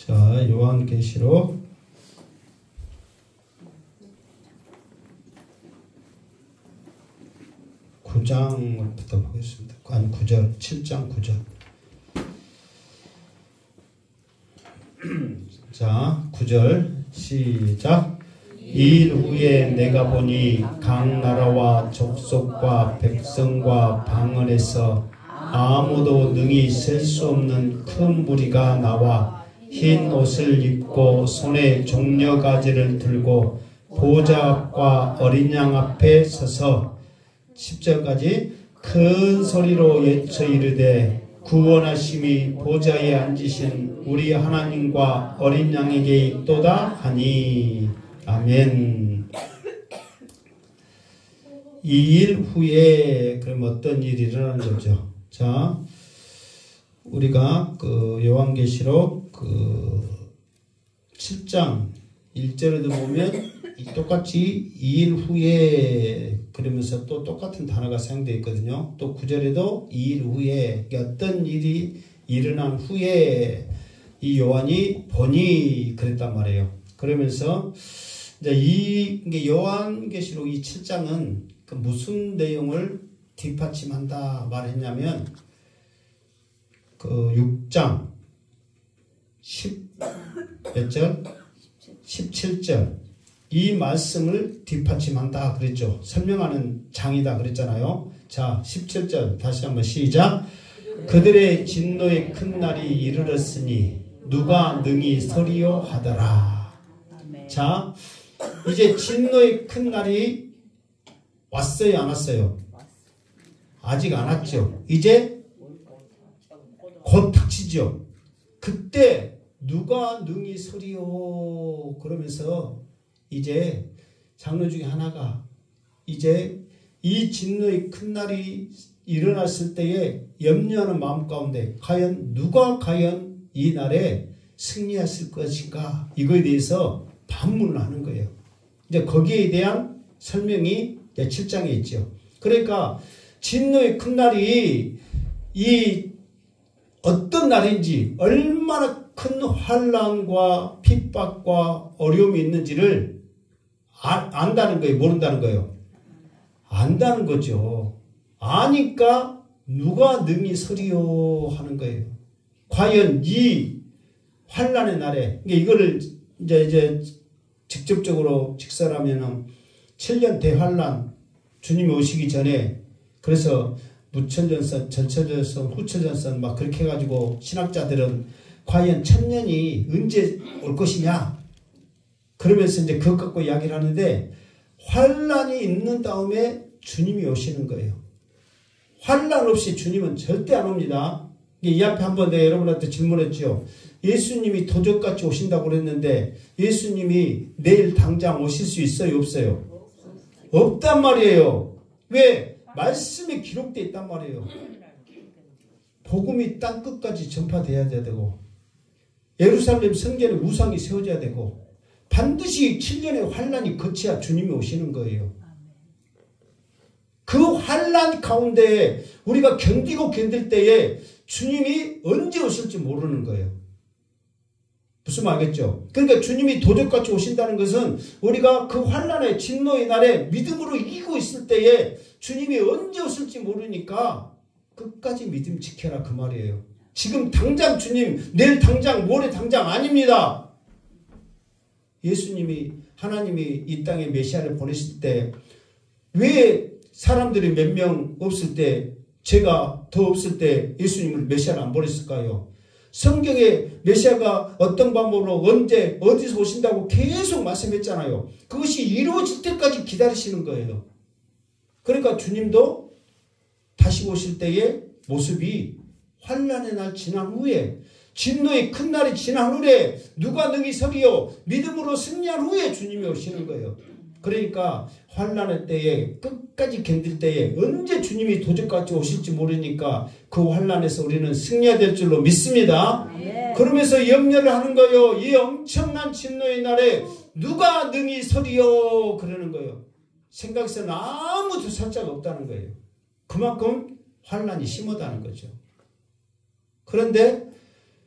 자, 요한계시록 9장부터 보겠습니다. 아니 9절, 7장 9절. 자, 9절 시작. 이일 후에 내가 보니 각 나라와 족속과 백성과 방언에서 아무도 능히 셀 수 없는 큰 무리가 나와 흰 옷을 입고 손에 종려가지를 들고 보좌 앞과 어린 양 앞에 서서 10절까지 큰 소리로 외쳐 이르되 구원하심이 보좌에 앉으신 우리 하나님과 어린 양에게 있도다 하니. 아멘. 이 일 후에 그럼 어떤 일이 일어나는 거죠? 자, 우리가 그 요한계시록 그 7장 1절에도 보면 똑같이 2일 후에 그러면서 또 똑같은 단어가 사용되어 있거든요. 또 9절에도 2일 후에 어떤 일이 일어난 후에 이 요한이 보니 그랬단 말이에요. 그러면서 이제 이게 요한계시록 이 7장은 그 무슨 내용을 뒷받침한다 말했냐면 그 6장 몇 절? 17절 이 말씀을 뒷받침한다 그랬죠. 설명하는 장이다 그랬잖아요. 자, 17절 다시 한번 시작. 그들의 진노의 큰 날이 이르렀으니 누가 능히 서리요 하더라. 자, 이제 진노의 큰 날이 왔어요, 안 왔어요? 아직 안 왔죠. 이제 곧 닥치죠. 그때 누가 능히 서리요 그러면서 이제 장로 중에 하나가 이제 이 진노의 큰 날이 일어났을 때에 염려하는 마음 가운데 누가 과연 이 날에 승리했을 것인가 이거에 대해서 반문을 하는 거예요. 이제 거기에 대한 설명이 이제 7장에 있죠. 그러니까 진노의 큰 날이 이 어떤 날인지 얼마나 큰 환난과 핍박과 어려움이 있는지를 안다는 거예요. 모른다는 거예요. 안다는 거죠. 아니까 누가 능히 서리요 하는 거예요. 과연 이 환난의 날에 이거를 이제 직접적으로 직설하면은 7년 대환난 주님이 오시기 전에 그래서 무천전선, 전천전선, 후천전선 막 그렇게 해가지고 신학자들은 과연 1000년이 언제 올 것이냐 그러면서 이제 그것 갖고 이야기를 하는데 환난이 있는 다음에 주님이 오시는 거예요. 환난 없이 주님은 절대 안 옵니다. 이 앞에 한번 내가 여러분한테 질문했죠. 예수님이 도적같이 오신다고 그랬는데 예수님이 내일 당장 오실 수 있어요? 없어요? 없단 말이에요. 왜? 말씀에 기록되어 있단 말이에요. 복음이 땅끝까지 전파돼야 되고 예루살렘 성전에 우상이 세워져야 되고 반드시 7년의 환란이 거쳐야 주님이 오시는 거예요. 그 환란 가운데 우리가 견디고 견딜 때에 주님이 언제 오실지 모르는 거예요. 무슨 말 알겠죠? 그러니까 주님이 도적같이 오신다는 것은 우리가 그 환난의 진노의 날에 믿음으로 이기고 있을 때에 주님이 언제 오실지 모르니까 끝까지 믿음 지켜라 그 말이에요. 지금 당장 주님 내일 당장 모레 당장 아닙니다. 예수님이 하나님이 이 땅에 메시아를 보내실 때 왜 사람들이 몇 명 없을 때 제가 더 없을 때 예수님을 메시아를 안 보냈을까요? 성경에 메시아가 어떤 방법으로 언제 어디서 오신다고 계속 말씀했잖아요. 그것이 이루어질 때까지 기다리시는 거예요. 그러니까 주님도 다시 오실 때의 모습이 환난의 날 지난 후에 진노의 큰 날이 지난 후에 누가 능히 서리요 믿음으로 승리한 후에 주님이 오시는 거예요. 그러니까 환난의 때에 끝까지 견딜 때에 언제 주님이 도적같이 오실지 모르니까 그 환난에서 우리는 승리해야 될 줄로 믿습니다. 그러면서 염려를 하는 거예요. 이 엄청난 진노의 날에 누가 능히 서리요 그러는 거예요. 생각에서는 아무도 설 자가 없다는 거예요. 그만큼 환난이 심하다는 거죠. 그런데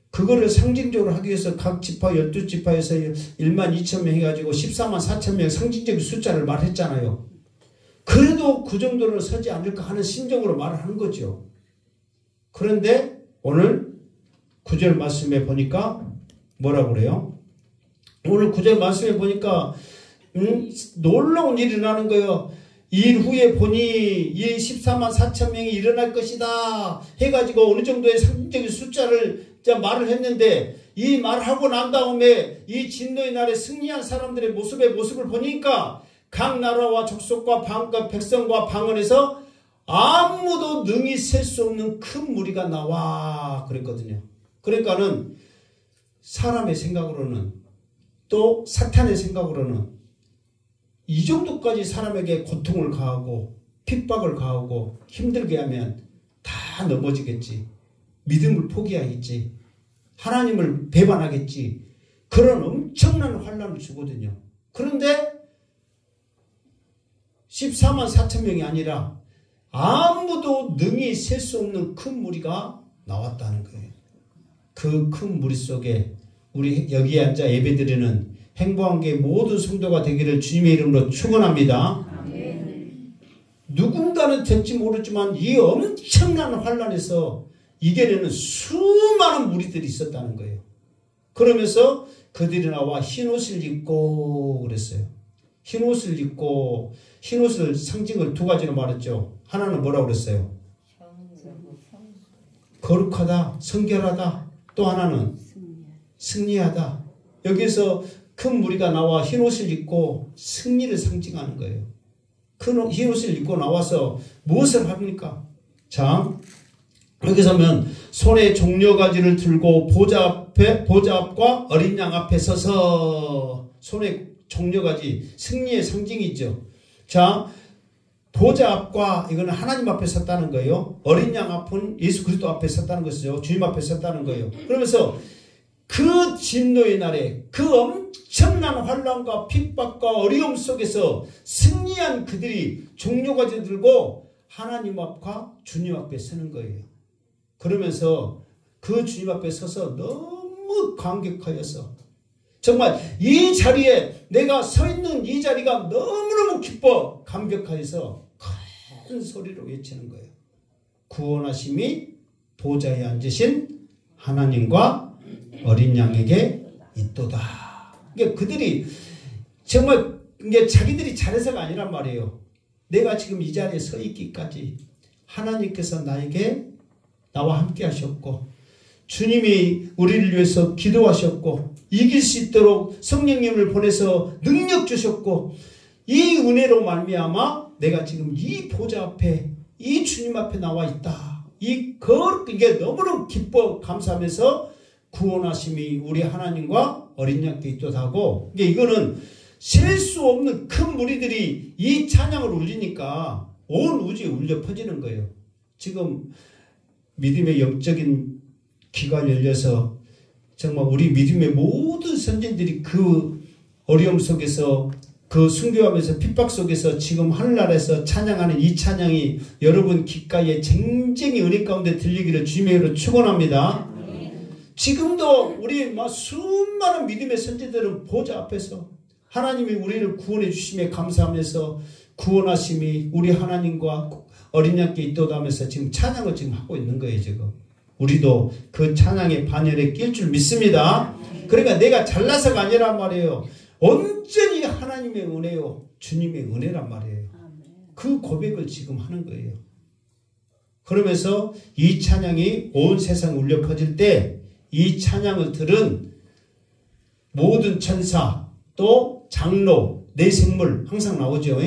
그거를 상징적으로 하기 위해서 각 지파 12지파에서 1만 2천 명 해가지고 14만 4천 명 상징적인 숫자를 말했잖아요. 그래도 그 정도는 서지 않을까 하는 심정으로 말을 한 거죠. 그런데 오늘 9절 말씀에 보니까 뭐라고 그래요? 오늘 9절 말씀에 보니까 놀라운 일이 일어나는 거예요. 일 후에 보니 이 14만 4천 명이 일어날 것이다 해가지고 어느 정도의 상징적인 숫자를 말을 했는데, 이 말하고 난 다음에 이 진노의 날에 승리한 사람들의 모습을 보니까 각 나라와 족속과 방과 백성과 방언에서 아무도 능히 셀 수 없는 큰 무리가 나와 그랬거든요. 그러니까는 사람의 생각으로는, 또 사탄의 생각으로는 이 정도까지 사람에게 고통을 가하고 핍박을 가하고 힘들게 하면 다 넘어지겠지. 믿음을 포기하겠지. 하나님을 배반하겠지. 그런 엄청난 환난을 주거든요. 그런데 14만 4천 명이 아니라 아무도 능히 셀 수 없는 큰 무리가 나왔다는 거예요. 그 큰 무리 속에 우리 여기에 앉아 예배드리는 행복한교회 모든 성도가 되기를 주님의 이름으로 축원합니다. 누군가는 될지 모르지만 이 엄청난 환난에서 이겨내는 수많은 무리들이 있었다는 거예요. 그러면서 그들이 나와 흰옷을 입고 그랬어요. 흰옷을 입고, 흰옷을 상징을 두 가지로 말했죠. 하나는 뭐라고 그랬어요? 거룩하다, 성결하다. 또 하나는 승리하다. 여기서 큰 무리가 나와 흰옷을 입고 승리를 상징하는 거예요. 큰 흰옷을 입고 나와서 무엇을 합니까? 자, 여기서 보면 손에 종려가지를 들고 보좌 앞과 어린 양 앞에 서서, 손에 종려가지 승리의 상징이죠. 자, 보좌 앞과 이거는 하나님 앞에 섰다는 거예요. 어린 양 앞은 예수 그리스도 앞에 섰다는 것이죠. 주님 앞에 섰다는 거예요. 그러면서 그 진노의 날에 그 엄청난 환난과 핍박과 어려움 속에서 승리한 그들이 종려가지 들고 하나님 앞과 주님 앞에 서는 거예요. 그러면서 그 주님 앞에 서서 너무 감격하여서, 정말 이 자리에 내가 서 있는 이 자리가 너무너무 기뻐 감격하여서 큰 소리로 외치는 거예요. 구원하심이 보좌에 앉으신 하나님과 어린 양에게 있도다. 그러니까 그들이 정말 이게 자기들이 잘해서가 아니란 말이에요. 내가 지금 이 자리에 서 있기까지 하나님께서 나와 함께 하셨고, 주님이 우리를 위해서 기도하셨고, 이길 수 있도록 성령님을 보내서 능력 주셨고, 이 은혜로 말미암아 내가 지금 이 보좌 앞에, 이 주님 앞에 나와 있다. 이게 너무너무 기뻐 감사하면서 구원하심이 우리 하나님과 어린 양께 있도다 하고, 이거는 셀 수 없는 큰 무리들이 이 찬양을 울리니까 온 우주에 울려 퍼지는 거예요. 지금 믿음의 영적인 귀가 열려서 정말 우리 믿음의 모든 선진들이 그 어려움 속에서, 그 순교하면서 핍박 속에서 지금 하늘나라에서 찬양하는 이 찬양이 여러분 귓가에 쟁쟁이 은혜 가운데 들리기를 주님의 이름으로 축원합니다. 지금도 우리 수많은 믿음의 선지들은 보좌 앞에서 하나님이 우리를 구원해 주심에 감사하면서 구원하심이 우리 하나님과 어린 양께 있도다 하면서 지금 찬양을 지금 하고 있는 거예요. 지금 우리도 그 찬양의 반열에 낄 줄 믿습니다. 그러니까 내가 잘나서가 아니란 말이에요. 온전히 하나님의 은혜요, 주님의 은혜란 말이에요. 그 고백을 지금 하는 거예요. 그러면서 이 찬양이 온 세상 울려 퍼질 때 이 찬양을 들은 모든 천사, 또 장로, 내 생물 항상 나오죠.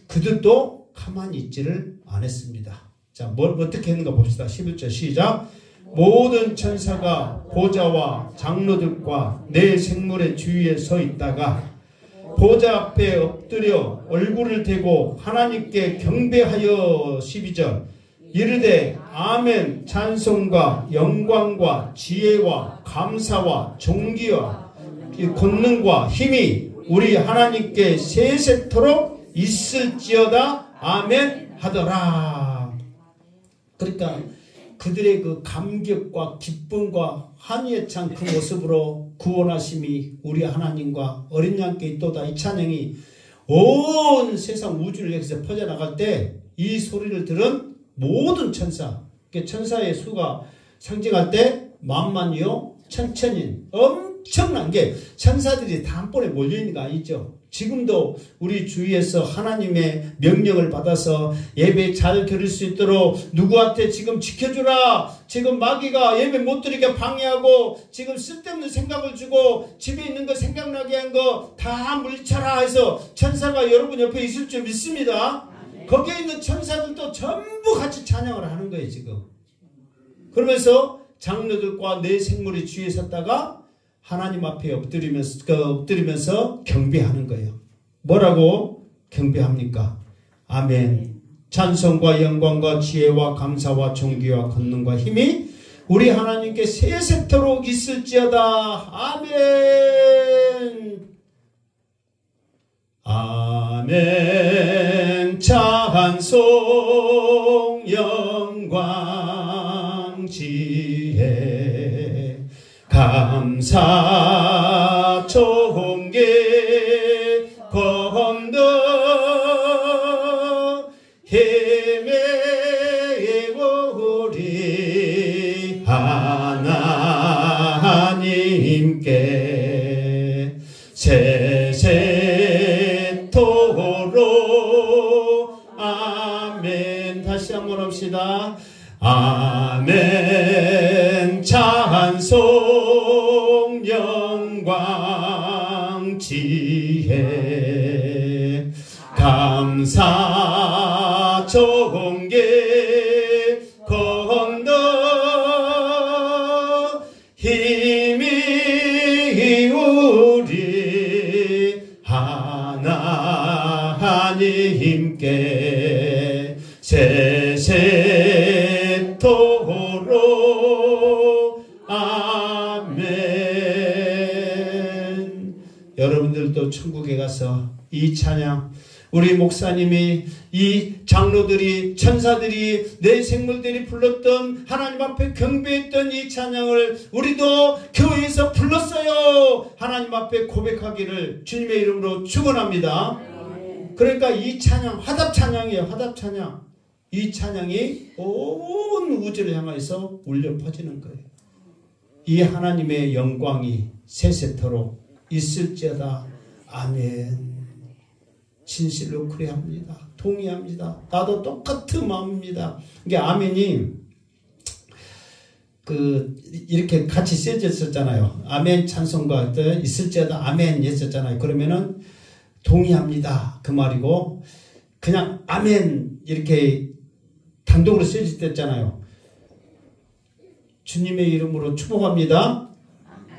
그들도 가만히 있지를 않았습니다. 자, 어떻게 했는가 봅시다. 11절 시작. 모든 천사가 보좌와 장로들과 내 생물의 주위에 서 있다가 보좌 앞에 엎드려 얼굴을 대고 하나님께 경배하여 12절 이르되 아멘. 찬송과 영광과 지혜와 감사와 존귀와 권능과 힘이 우리 하나님께 세세토록 있을지어다 아멘 하더라. 그러니까 그들의 그 감격과 기쁨과 한의에 찬 그 모습으로 구원하심이 우리 하나님과 어린 양께 있도다. 이 찬양이 온 세상 우주를 여기서 퍼져나갈 때 이 소리를 들은 모든 천사, 천사의 수가 상징할 때 만만이요 천천인, 엄청난 게 천사들이 다 한 번에 몰려있는 거 아니죠. 지금도 우리 주위에서 하나님의 명령을 받아서 예배 잘 드릴 수 있도록 누구한테 지금 지켜주라, 지금 마귀가 예배 못 드리게 방해하고 지금 쓸데없는 생각을 주고 집에 있는 거 생각나게 한 거 다 물리쳐라 해서 천사가 여러분 옆에 있을 줄 믿습니다. 거기에 있는 천사들도 전부 같이 찬양을 하는 거예요 지금. 그러면서 장로들과 내 생물이 주위에 섰다가 하나님 앞에 엎드리면서 경배하는 거예요. 뭐라고 경배합니까? 아멘. 찬송과 영광과 지혜와 감사와 존귀와 권능과 힘이 우리 하나님께 세세토록 있을지어다. 아멘. 아멘. 찬송 영광 지혜 감사 존귀 권능 힘의 우리 하나님께 세세토록 아멘. 다시 한번 합시다. 아멘. 찬송 영광 지혜 감사 존귀 권능 힘이 우리 하나님께 세세토록 아멘. 여러분들도 천국에 가서 이 찬양, 우리 목사님이, 이 장로들이, 천사들이, 내 생물들이 불렀던, 하나님 앞에 경배했던 이 찬양을 우리도 교회에서 불렀어요. 하나님 앞에 고백하기를 주님의 이름으로 축원합니다. 그러니까 이 찬양, 화답 찬양이에요. 화답 찬양. 이 찬양이 온 우주를 향해서 울려 퍼지는 거예요. 이 하나님의 영광이 세세토록 있을지어다. 아멘. 진실로 그래 합니다. 동의합니다. 나도 똑같은 마음입니다. 이게 아멘이 이렇게 같이 쓰여졌었잖아요. 아멘 찬송가 있을지어다 아멘 했었잖아요. 그러면은 동의합니다. 그 말이고, 그냥 아멘 이렇게 단독으로 쓰여질 때 있잖아요. 주님의 이름으로 축복합니다.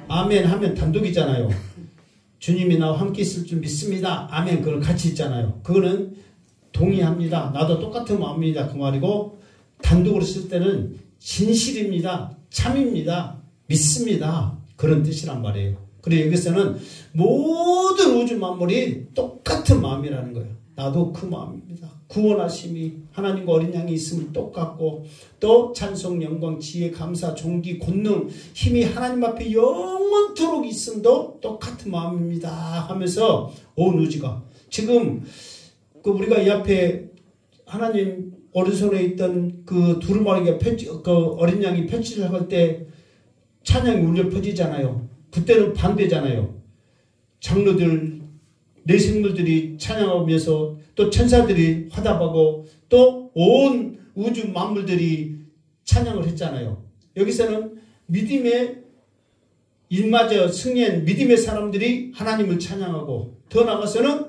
아멘 하면 단독이잖아요. 주님이 나와 함께 있을 줄 믿습니다. 아멘. 그걸 같이 있잖아요. 그거는 동의합니다. 나도 똑같은 마음입니다. 그 말이고, 단독으로 쓸 때는 진실입니다. 참입니다. 믿습니다. 그런 뜻이란 말이에요. 그리고 여기서는 모든 우주 만물이 똑같은 마음이라는 거예요. 나도 그 마음입니다. 구원하심이 하나님과 어린 양이 있음을 똑같고, 또 찬송 영광 지혜 감사 존귀 권능 힘이 하나님 앞에 영원토록 있음도 똑같은 마음입니다 하면서 온 우주가 지금 우리가 이 앞에 하나님 오른손에 있던 그 두루마리가 어린 양이 편지를 할 때 찬양이 울려 퍼지잖아요. 그때는 반대잖아요. 장로들, 내 생물들이 찬양하면서 또 천사들이 화답하고 또 온 우주 만물들이 찬양을 했잖아요. 여기서는 믿음의 일마저 승리한 믿음의 사람들이 하나님을 찬양하고, 더 나아가서는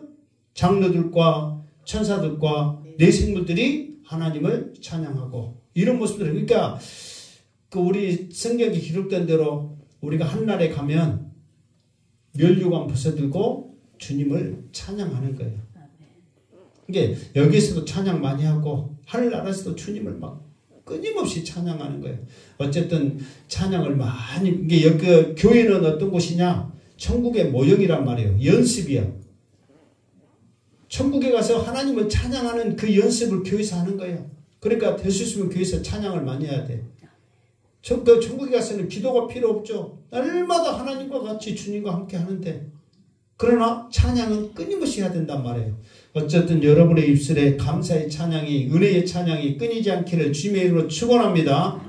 장로들과 천사들과 내 생물들이 하나님을 찬양하고, 이런 모습들. 그러니까 우리 성경에 기록된 대로 우리가 한날에 가면 면류관 벗어들고 주님을 찬양하는 거예요. 이게 여기서도 찬양 많이 하고 하늘나라에서도 주님을 막 끊임없이 찬양하는 거예요. 어쨌든 찬양을 많이, 이게 여기 교회는 어떤 곳이냐? 천국의 모형이란 말이에요. 연습이야. 천국에 가서 하나님을 찬양하는 그 연습을 교회에서 하는 거예요. 그러니까 될 수 있으면 교회에서 찬양을 많이 해야 돼. 그 천국에 가서는 기도가 필요 없죠. 날마다 하나님과 같이 주님과 함께 하는데, 그러나 찬양은 끊임없이 해야 된단 말이에요. 어쨌든 여러분의 입술에 감사의 찬양이, 은혜의 찬양이 끊이지 않기를 주님의 이름으로 축원합니다.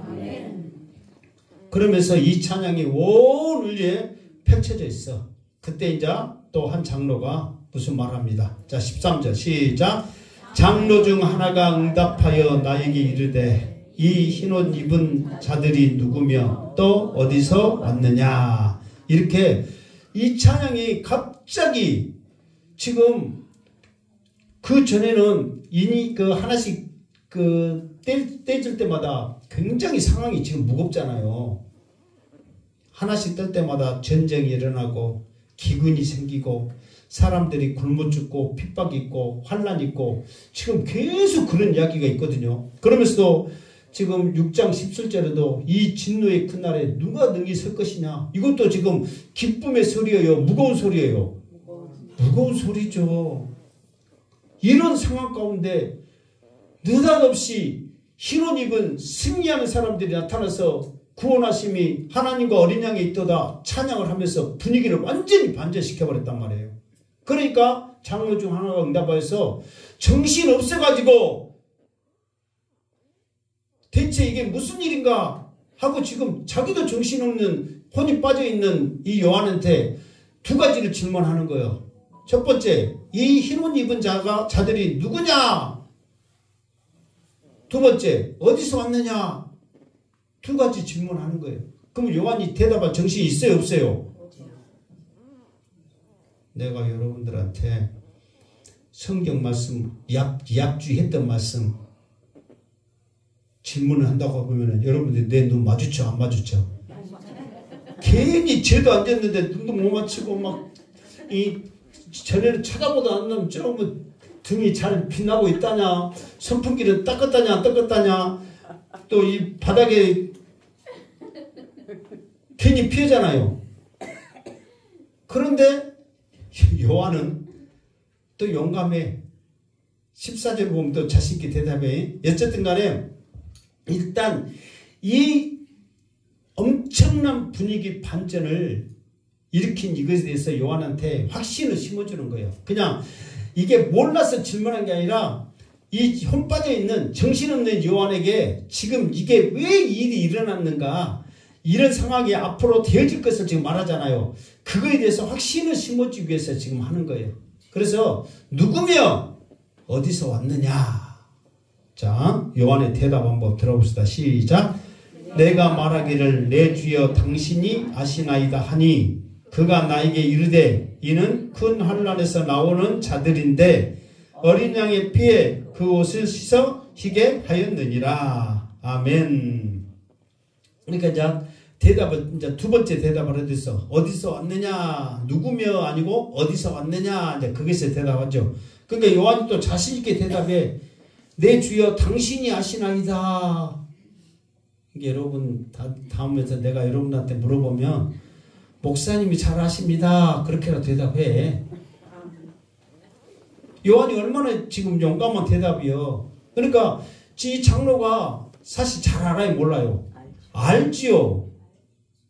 그러면서 이 찬양이 온 울리에 펼쳐져 있어. 그때 이제 또 한 장로가 무슨 말합니다. 자, 13절 시작. 장로 중 하나가 응답하여 나에게 이르되 이 흰옷 입은 자들이 누구며 또 어디서 왔느냐. 이렇게 이 찬양이 갑자기 지금 그 전에는 그 하나씩 떼질 때마다 굉장히 상황이 지금 무겁잖아요. 하나씩 뗄 때마다 전쟁이 일어나고 기근이 생기고 사람들이 굶어 죽고 핍박이 있고 환란이 있고 지금 계속 그런 이야기가 있거든요. 그러면서도 지금 6장 17절에도 이 진노의 큰 날에 누가 능히 설 것이냐. 이것도 지금 기쁨의 소리예요. 무거운 소리예요. 무거운 소리죠. 이런 상황 가운데 느닷없이 흰옷 입은 승리하는 사람들이 나타나서 구원하심이 하나님과 어린 양에 있도다 찬양을 하면서 분위기를 완전히 반전시켜버렸단 말이에요. 그러니까 장로 중 하나가 응답하여서 정신 없어가지고 대체 이게 무슨 일인가 하고 지금 자기도 정신없는 혼이 빠져있는 이 요한한테 두 가지를 질문하는 거예요. 첫 번째, 이 흰옷 입은 자들이 누구냐? 두 번째, 어디서 왔느냐? 두 가지 질문하는 거예요. 그럼 요한이 대답할 정신이 있어요, 없어요? 내가 여러분들한테 성경 말씀, 약주의 했던 말씀 질문을 한다고 보면 여러분들 내 눈 마주쳐, 안 마주쳐? 괜히 죄도 안 됐는데 눈도 못 맞추고 막 전에는 쳐다보도 안 나면 조금 등이 잘 빛나고 있다냐, 선풍기를 닦았다냐 안 닦았다냐, 또 이 바닥에 괜히 피하잖아요. 그런데 요한은 또 용감해. 14절 보면 또 자신있게 대답해. 어쨌든 간에 일단 이 엄청난 분위기 반전을 일으킨 이것에 대해서 요한한테 확신을 심어주는 거예요. 그냥 이게 몰라서 질문한 게 아니라 이 혼 빠져있는 정신없는 요한에게 지금 이게 왜 일이 일어났는가, 이런 상황이 앞으로 되어질 것을 지금 말하잖아요. 그거에 대해서 확신을 심어주기 위해서 지금 하는 거예요. 그래서 누구며 어디서 왔느냐. 자, 요한의 대답 한번 들어봅시다. 시작. 내가 말하기를 내 주여 당신이 아시나이다 하니 그가 나에게 이르되 이는 큰 환난에서 나오는 자들인데 어린 양의 피에 그 옷을 씻어 희게 하였느니라. 아멘. 그러니까 이제 두 번째 대답을 해드렸어. 어디서 왔느냐, 누구며 아니고 어디서 왔느냐, 이제 거기서 대답하죠. 그러니까 요한이 또 자신있게 대답해. 내 주여 당신이 아시나이다. 이게 여러분 다음에서 내가 여러분한테 물어보면 목사님이 잘 아십니다. 그렇게라도 대답해. 요한이 얼마나 지금 용감한 대답이요. 그러니까 이 장로가 사실 잘 알아요, 몰라요? 알지요.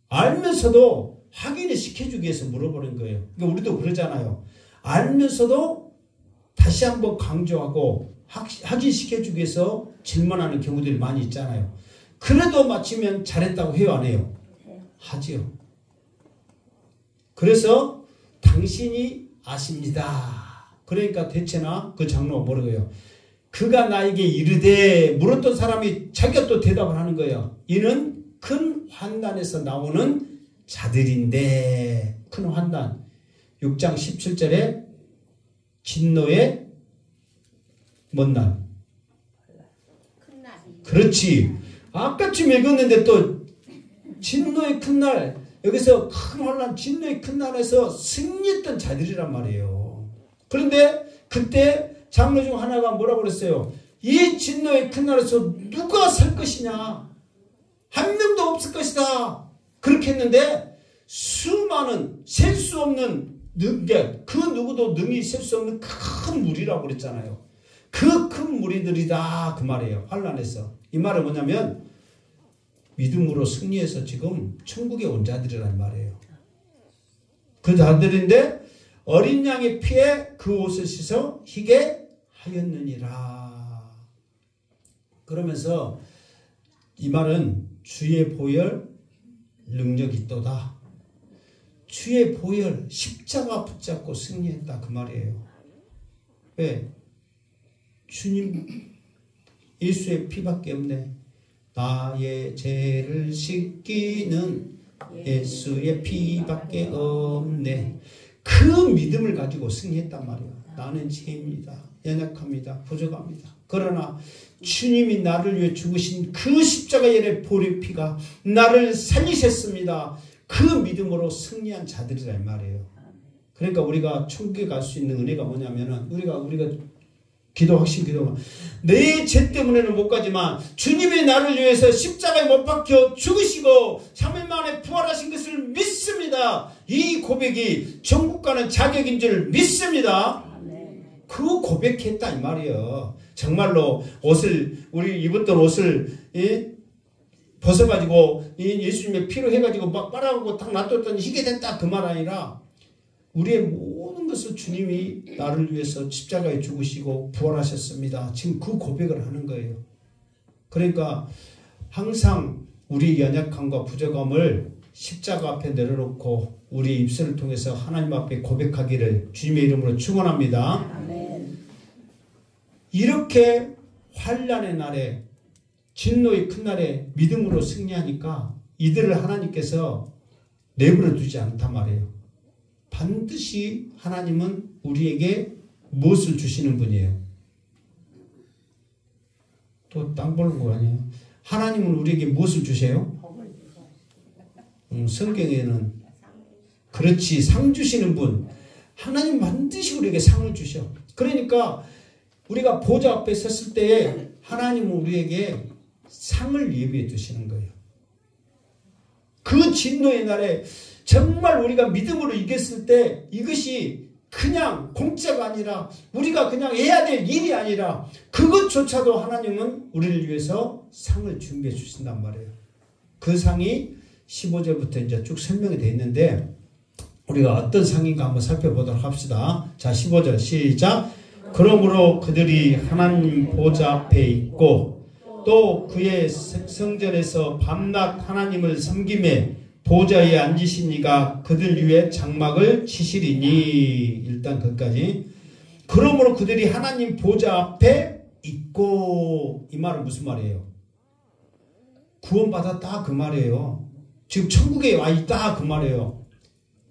알면서도 확인을 시켜주기 위해서 물어보는 거예요. 그러니까 우리도 그러잖아요. 알면서도 다시 한번 강조하고 확인시켜주기 위해서 질문하는 경우들이 많이 있잖아요. 그래도 마치면 잘했다고 해요, 안 해요? 하지요. 그래서 당신이 아십니다. 그러니까 대체나 그 장로가 뭐라고 해요? 그가 나에게 이르되, 물었던 사람이 자기가 또 대답을 하는 거예요. 이는 큰 환난에서 나오는 자들인데. 큰 환난. 6장 17절에 진노의 뭔 날? 그렇지. 아까쯤 읽었는데 또 진노의 큰 날. 여기서 큰 환난, 진노의 큰 날에서 승리했던 자들이란 말이에요. 그런데 그때 장로 중 하나가 뭐라고 그랬어요? 이 진노의 큰 날에서 누가 살 것이냐? 한 명도 없을 것이다. 그렇게 했는데 수많은 셀 수 없는 능력, 그 누구도 능히 셀 수 없는 큰 물이라고 그랬잖아요. 그 큰 무리들이다 그 말이에요. 환란에서. 이 말은 뭐냐면 믿음으로 승리해서 지금 천국에 온 자들이란 말이에요. 그 자들인데 어린 양의 피에 그 옷을 씻어 희게 하였느니라. 그러면서 이 말은 주의 보혈 능력이 있도다. 주의 보혈 십자가 붙잡고 승리했다 그 말이에요. 왜? 주님 예수의 피밖에 없네. 나의 죄를 씻기는 예수의 피밖에 없네. 그 믿음을 가지고 승리했단 말이에요. 나는 죄입니다. 연약합니다. 부족합니다. 그러나 주님이 나를 위해 죽으신 그 십자가의 보혈의 피가 나를 살리셨습니다. 그 믿음으로 승리한 자들이라 이 말이에요. 그러니까 우리가 천국에 갈 수 있는 은혜가 뭐냐면은 우리가 기도 확신 기도만 내 죄 때문에는 못 가지만 주님이 나를 위해서 십자가에 못 박혀 죽으시고 3일 만에 부활하신 것을 믿습니다. 이 고백이 천국 가는 자격인 줄 믿습니다. 그 고백했다 이 말이에요. 정말로 옷을 우리 입었던 옷을 벗어가지고 예수님의 피로 해가지고 막 빨아가고 딱 놔뒀더니 희게 됐다 그 말 아니라 우리의 모든 것을 주님이 나를 위해서 십자가에 죽으시고 부활하셨습니다. 지금 그 고백을 하는 거예요. 그러니까 항상 우리 연약함과 부족함을 십자가 앞에 내려놓고 우리 입술을 통해서 하나님 앞에 고백하기를 주님의 이름으로 축원합니다. 아멘. 이렇게 환난의 날에 진노의 큰 날에 믿음으로 승리하니까 이들을 하나님께서 내버려 두지 않단 말이에요. 반드시 하나님은 우리에게 무엇을 주시는 분이에요? 또 땅 보는 거 아니에요? 하나님은 우리에게 무엇을 주세요? 성경에는 그렇지 상 주시는 분 하나님 반드시 우리에게 상을 주셔. 그러니까 우리가 보좌 앞에 섰을 때에 하나님은 우리에게 상을 예비해 두시는 거예요. 그 진노의 날에 정말 우리가 믿음으로 이겼을 때 이것이 그냥 공짜가 아니라 우리가 그냥 해야 될 일이 아니라 그것조차도 하나님은 우리를 위해서 상을 준비해 주신단 말이에요. 그 상이 15절부터 이제 쭉 설명이 되어 있는데 우리가 어떤 상인가 한번 살펴보도록 합시다. 자, 15절 시작. 그러므로 그들이 하나님 보좌 앞에 있고 또 그의 성전에서 밤낮 하나님을 섬기며 보좌에 앉으신 이가 그들 위에 장막을 치시리니. 일단 거기까지. 그러므로 그들이 하나님 보좌 앞에 있고. 이 말은 무슨 말이에요? 구원받았다 그 말이에요. 지금 천국에 와 있다 그 말이에요.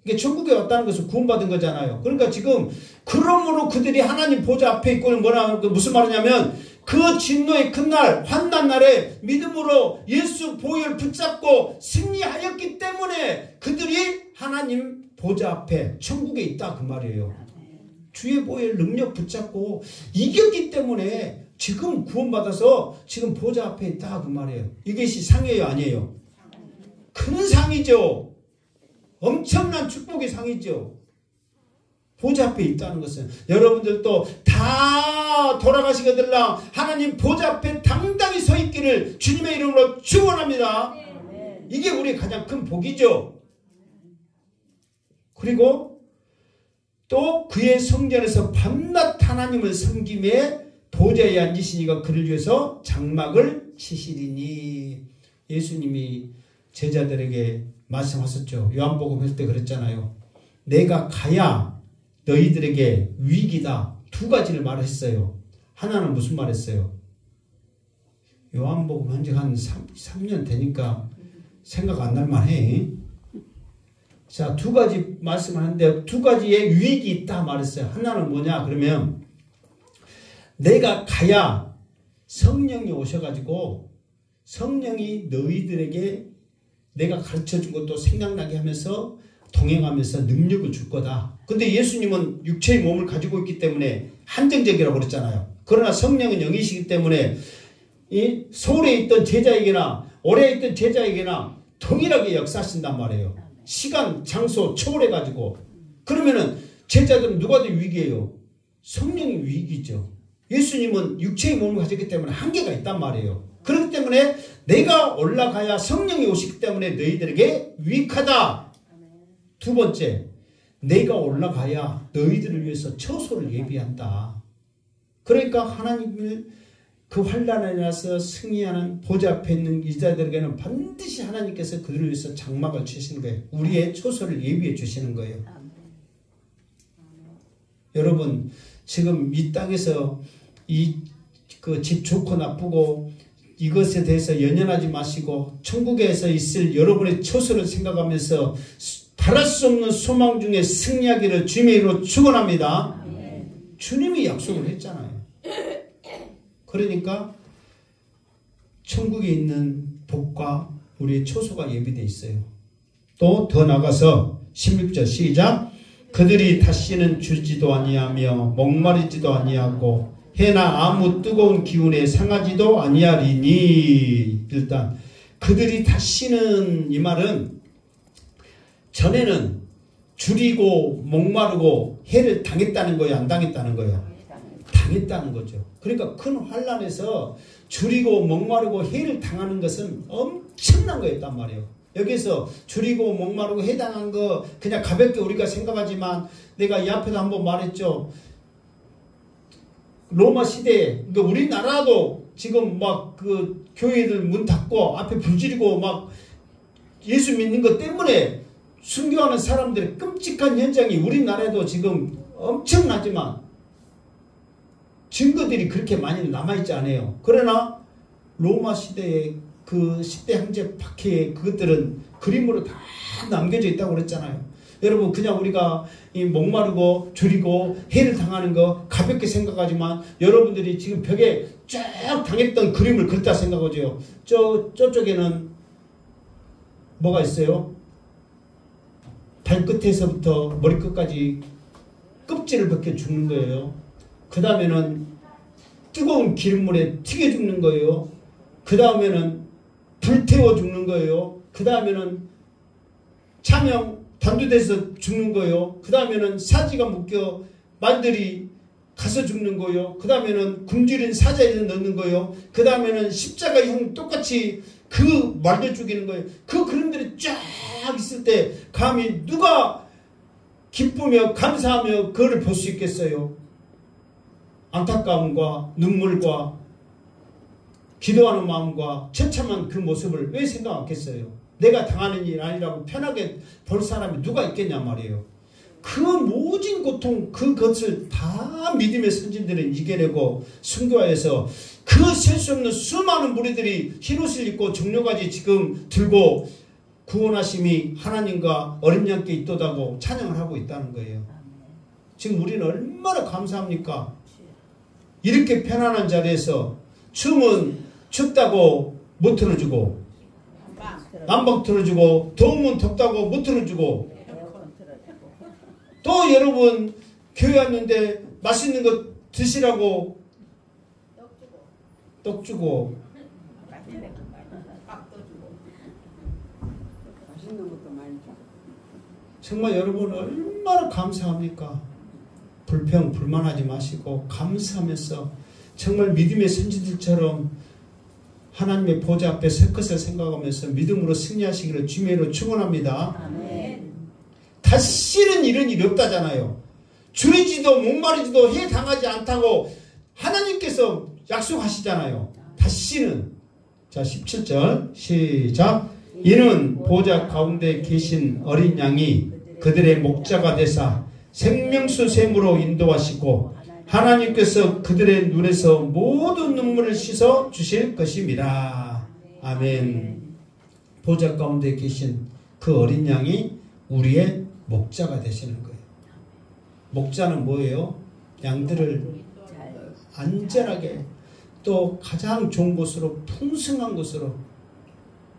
이게 천국에 왔다는 것은 구원받은 거잖아요. 그러니까 지금 그러므로 그들이 하나님 보좌 앞에 있고는 뭐라 무슨 말이냐면 그 진노의 큰 날 환난 날에 믿음으로 예수 보혈 붙잡고 승리하였기 때문에 그들이 하나님 보좌 앞에 천국에 있다 그 말이에요. 주의 보혈 능력 붙잡고 이겼기 때문에 지금 구원받아서 지금 보좌 앞에 있다 그 말이에요. 이것이 상이에요 아니에요? 큰 상이죠. 엄청난 축복의 상이죠. 보좌 앞에 있다는 것은 여러분들도 다 돌아가시거들랑 하나님 보좌 앞에 당당히 서 있기를 주님의 이름으로 축원합니다. 이게 우리의 가장 큰 복이죠. 그리고 또 그의 성전에서 밤낮 하나님을 섬김에 보좌에 앉으시니가 그를 위해서 장막을 치시리니. 예수님이 제자들에게 말씀하셨죠. 요한복음 할 때 그랬잖아요. 내가 가야 너희들에게 위기다. 두 가지를 말했어요. 하나는 무슨 말했어요? 요한복음 한 지 한 3년 되니까 생각 안 날 만해. 자, 두 가지 말씀을 하는데 두 가지의 위기 있다 말했어요. 하나는 뭐냐 그러면 내가 가야 성령이 오셔가지고 성령이 너희들에게 내가 가르쳐준 것도 생각나게 하면서 동행하면서 능력을 줄 거다. 근데 예수님은 육체의 몸을 가지고 있기 때문에 한정적이라고 그랬잖아요. 그러나 성령은 영이시기 때문에 이 서울에 있던 제자에게나 올해 있던 제자에게나 동일하게 역사하신단 말이에요. 시간, 장소 초월해가지고. 그러면은 제자들은 누가 더 위기예요? 성령이 위기죠. 예수님은 육체의 몸을 가졌기 때문에 한계가 있단 말이에요. 그렇기 때문에 내가 올라가야 성령이 오시기 때문에 너희들에게 유익하다. 두 번째, 내가 올라가야 너희들을 위해서 처소를 예비한다. 그러니까 하나님을 그 환난에 나서 승리하는 보좌 앞에 있는 이자들에게는 반드시 하나님께서 그들을 위해서 장막을 치시는 거예요. 우리의 처소를 예비해 주시는 거예요. 여러분, 지금 이 땅에서 그 집 좋고 나쁘고 이것에 대해서 연연하지 마시고 천국에서 있을 여러분의 처소를 생각하면서 바랄 수 없는 소망 중에 승리하기를 주님의 이름으로 축원합니다. 주님이 약속을 했잖아요. 그러니까 천국에 있는 복과 우리의 처소가 예비되어 있어요. 또 더 나가서 16절 시작. 그들이 다시는 줄지도 아니하며 목마르지도 아니하고 해나 아무 뜨거운 기운에 상하지도 아니하리니. 일단 그들이 다시는, 이 말은 전에는 줄이고 목마르고 해를 당했다는 거예요, 안 당했다는 거예요? 당했다는 거죠. 그러니까 큰 환난에서 줄이고 목마르고 해를 당하는 것은 엄청난 거였단 말이에요. 여기서 줄이고 목마르고 해당한 거 그냥 가볍게 우리가 생각하지만, 내가 이 앞에도 한번 말했죠. 로마 시대에, 그러니까 우리나라도 지금 막 그 교회들 문 닫고 앞에 불 지르고 막 예수 믿는 것 때문에 순교하는 사람들의 끔찍한 현장이 우리나라에도 지금 엄청나지만 증거들이 그렇게 많이 남아있지 않아요. 그러나 로마 시대의 그 10대 형제 박해의 그것들은 그림으로 다 남겨져 있다고 그랬잖아요. 여러분, 그냥 우리가 이 목마르고 줄이고 해를 당하는 거 가볍게 생각하지만, 여러분들이 지금 벽에 쫙 당했던 그림을 그렇다 생각하죠. 저쪽에는 뭐가 있어요? 발끝에서부터 머리끝까지 껍질을 벗겨 죽는 거예요. 그 다음에는 뜨거운 기름물에 튀겨 죽는 거예요. 그 다음에는 불태워 죽는 거예요. 그 다음에는 참형 단두대서 죽는 거예요. 그 다음에는 사지가 묶여 말들이 가서 죽는 거예요. 그 다음에는 굶주린 사자에 넣는 거예요. 그 다음에는 십자가형 똑같이 그 말들 죽이는 거예요. 그 그림들이 쫙 있을 때 감히 누가 기쁘며 감사하며 그거를 볼 수 있겠어요? 안타까움과 눈물과 기도하는 마음과 처참한 그 모습을 왜 생각 않겠어요? 내가 당하는 일 아니라고 편하게 볼 사람이 누가 있겠냐 말이에요. 그 모진 고통, 그것을 다 믿음의 선진들은 이겨내고 순교하여서 그 셀 수 없는 수많은 무리들이 흰옷을 입고 종려가지 지금 들고 구원하심이 하나님과 어린 양께 있도다고 찬양을 하고 있다는 거예요. 지금 우리는 얼마나 감사합니까? 이렇게 편안한 자리에서 춤은 춥다고 못 틀어주고, 난방 틀어주고, 더우면 덥다고 못 틀어주고, 또 여러분 교회 왔는데 맛있는 거 드시라고 떡 주고 정말 여러분 얼마나 감사합니까? 불평 불만하지 마시고 감사하면서 정말 믿음의 선지들처럼 하나님의 보좌 앞에 설 것을 생각하면서 믿음으로 승리하시기를 주님으로 축원합니다. 아멘. 다시는 이런 일이 없다잖아요. 줄이지도 목마르지도 해 당하지 않다고 하나님께서 약속하시잖아요. 다시는. 자, 17절 시작. 이는 보좌 가운데 계신 어린 양이 그들의 목자가 되사 생명수 샘으로 인도하시고 하나님께서 그들의 눈에서 모든 눈물을 씻어 주실 것입니다. 아멘. 보좌 가운데 계신 그 어린 양이 우리의 목자가 되시는 거예요. 목자는 뭐예요? 양들을 안전하게 또 가장 좋은 곳으로, 풍성한 곳으로.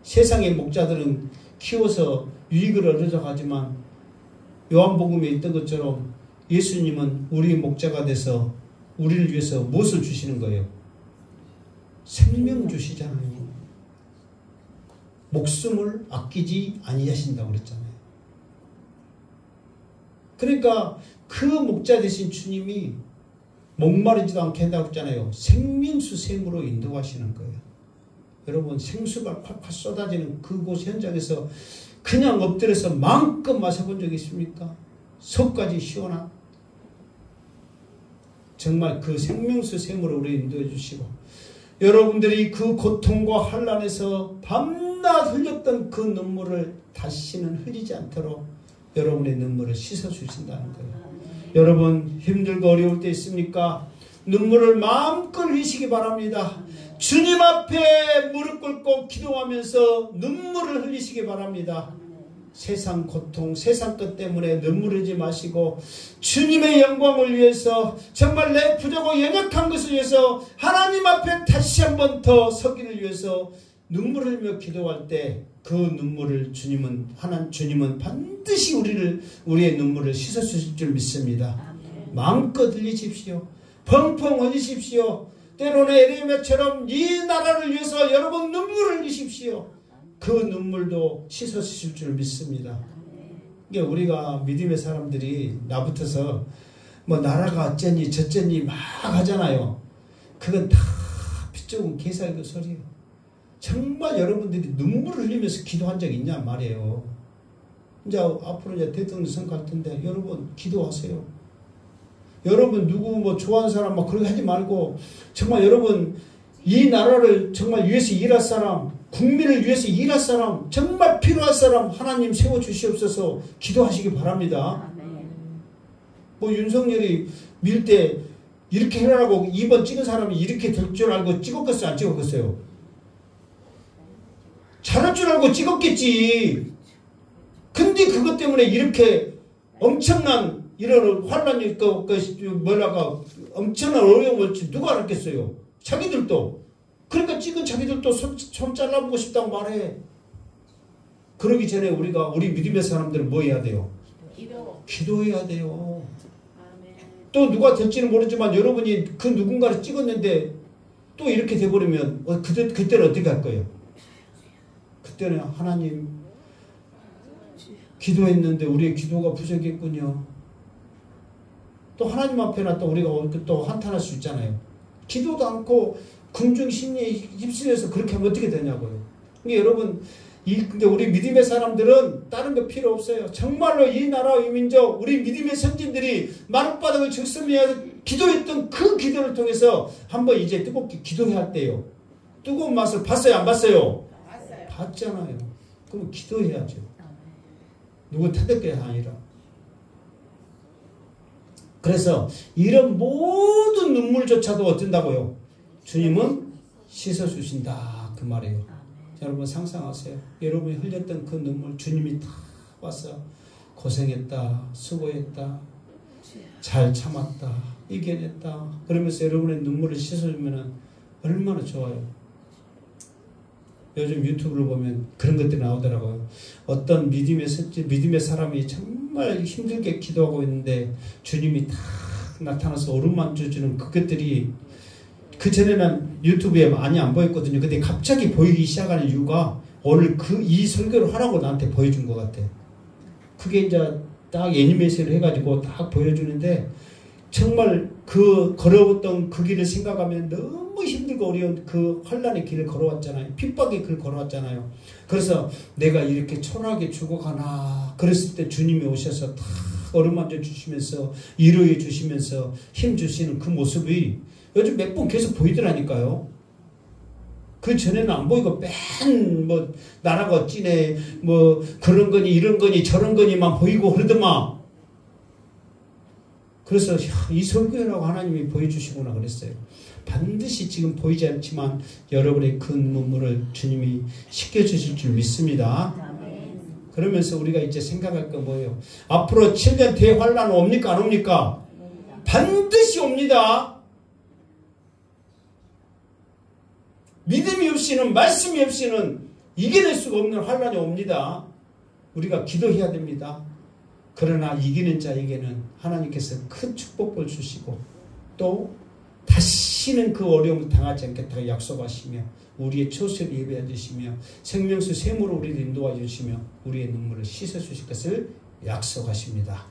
세상의 목자들은 키워서 유익을 얻으려 하지만 요한복음에 있던 것처럼 예수님은 우리 목자가 돼서 우리를 위해서 무엇을 주시는 거예요? 생명 주시잖아요. 목숨을 아끼지 아니하신다고 그랬잖아요. 그러니까 그 목자 되신 주님이 목마르지도 않게 한다고 했잖아요. 생명수 샘으로 인도하시는 거예요. 여러분 생수가 콸콸 쏟아지는 그곳 현장에서 그냥 엎드려서 마음껏 마셔본 적이 있습니까? 속까지 시원한 정말 그 생명수 샘으로 우리 인도해 주시고 여러분들이 그 고통과 환난에서 밤낮 흘렸던 그 눈물을 다시는 흘리지 않도록 여러분의 눈물을 씻어주신다는 거예요. 여러분 힘들고 어려울 때 있습니까? 눈물을 마음껏 흘리시기 바랍니다. 주님 앞에 무릎 꿇고 기도하면서 눈물을 흘리시기 바랍니다. 세상 고통, 세상 것 때문에 눈물 흘리지 마시고 주님의 영광을 위해서 정말 내 부족하고 연약한 것을 위해서 하나님 앞에 다시 한번 더 서기를 위해서 눈물을 흘리며 기도할 때 그 눈물을 주님은 반드시 우리의 눈물을 씻어주실 줄 믿습니다. 마음껏 흘리십시오. 펑펑 흘리십시오. 때로는 에레미야처럼 이 나라를 위해서 여러분 눈물을 흘리십시오. 그 눈물도 씻어주실 줄 믿습니다. 이게 우리가 믿음의 사람들이 나붙어서 뭐 나라가 어쩌니 저쩌니 막 하잖아요. 그건 다 핏조금 개살그 소리예요. 정말 여러분들이 눈물을 흘리면서 기도한 적이 있냐 말이에요. 이제 앞으로 이제 대통령 선거할 텐데 여러분 기도하세요. 여러분 누구 뭐 좋아하는 사람 막 그렇게 하지 말고 정말 여러분 이 나라를 정말 위해서 일할 사람, 국민을 위해서 일할 사람, 정말 필요한 사람 하나님 세워주시옵소서 기도하시기 바랍니다. 뭐 윤석열이 밀 때 이렇게 해라고 2번 찍은 사람이 이렇게 될 줄 알고 찍었겠어요? 안 찍었겠어요? 잘할 줄 알고 찍었겠지. 근데 그것 때문에 이렇게 엄청난 이런 환란이 뭐라가 엄청난 어려움을 누가 알았겠어요? 자기들도. 그러니까 찍은 자기들도 손 잘라보고 싶다고 말해. 그러기 전에 우리 믿음의 사람들은 뭐 해야 돼요? 기도해야 돼요. 또 누가 될지는 모르지만 여러분이 그 누군가를 찍었는데 또 이렇게 돼버리면 그때는 어떻게 할 거예요? 그때는 하나님 기도했는데 우리의 기도가 부족했군요. 또 하나님 앞에나 또 우리가 또 한탄할 수 있잖아요. 기도도 않고 군중 심리에 휩쓸려서 그렇게 하면 어떻게 되냐고요. 그러니까 여러분, 근데 우리 믿음의 사람들은 다른 거 필요 없어요. 정말로 이 나라, 이 민족, 우리 믿음의 선진들이 마룻바닥을 적성해야 기도했던 그 기도를 통해서 한번 이제 뜨겁게 기도해야 할 때요. 뜨거운 맛을 봤어요? 안 봤어요? 봤잖아요. 그럼 기도해야죠. 누구 탓할 아니라. 그래서 이런 모든 눈물조차도 어쩐다고요? 주님은 씻어주신다. 그 말이에요. 여러분 상상하세요. 여러분이 흘렸던 그 눈물 주님이 다 와서 고생했다. 수고했다. 잘 참았다. 이겨냈다. 그러면서 여러분의 눈물을 씻어주면 얼마나 좋아요. 요즘 유튜브를 보면 그런 것들이 나오더라고요. 어떤 믿음의 사람이 정말 힘들게 기도하고 있는데 주님이 딱 나타나서 오른만져 주는 그것들이 그전에는 유튜브에 많이 안 보였거든요. 근데 갑자기 보이기 시작하는 이유가 오늘 이 설교를 하라고 나한테 보여준 것 같아. 그게 이제 딱 애니메이션을 해가지고 딱 보여주는데 정말 그 걸어왔던 그 길을 생각하면 너무 힘들고 어려운 그 환란의 길을 걸어왔잖아요. 핍박의 길을 걸어왔잖아요. 그래서 내가 이렇게 초라하게 죽어가나 그랬을 때 주님이 오셔서 다 어루만져 주시면서 위로해 주시면서 힘 주시는 그 모습이 요즘 몇 번 계속 보이더라니까요. 그 전에는 안 보이고 맨 뭐 나라가 어찌네 뭐 그런 거니 이런 거니 저런 거니만 보이고 그러더만. 그래서 이 설교라고 하나님이 보여주시구나 그랬어요. 반드시 지금 보이지 않지만 여러분의 그 눈물을 주님이 씻겨주실 줄 믿습니다. 그러면서 우리가 이제 생각할 거 뭐예요? 앞으로 7년 대환란 옵니까 안 옵니까? 반드시 옵니다. 믿음이 없이는 말씀이 없이는 이겨낼 수가 없는 환란이 옵니다. 우리가 기도해야 됩니다. 그러나 이기는 자에게는 하나님께서 큰 축복을 주시고 또 다시는 그 어려움을 당하지 않겠다고 약속하시며 우리의 처소를 예배해 주시며 생명수 샘으로 우리를 인도해 주시며 우리의 눈물을 씻어 주실 것을 약속하십니다.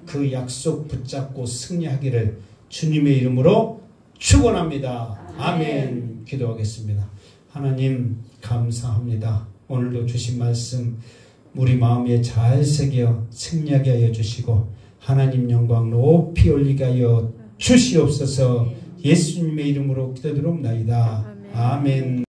그 약속 붙잡고 승리하기를 주님의 이름으로 축원합니다. 아멘. 기도하겠습니다. 하나님 감사합니다. 오늘도 주신 말씀 우리 마음에 잘 새겨 승리하게 하여 주시고 하나님 영광 높이 올리게 하여 주시옵소서. 예수님의 이름으로 기도드립나이다. 아멘.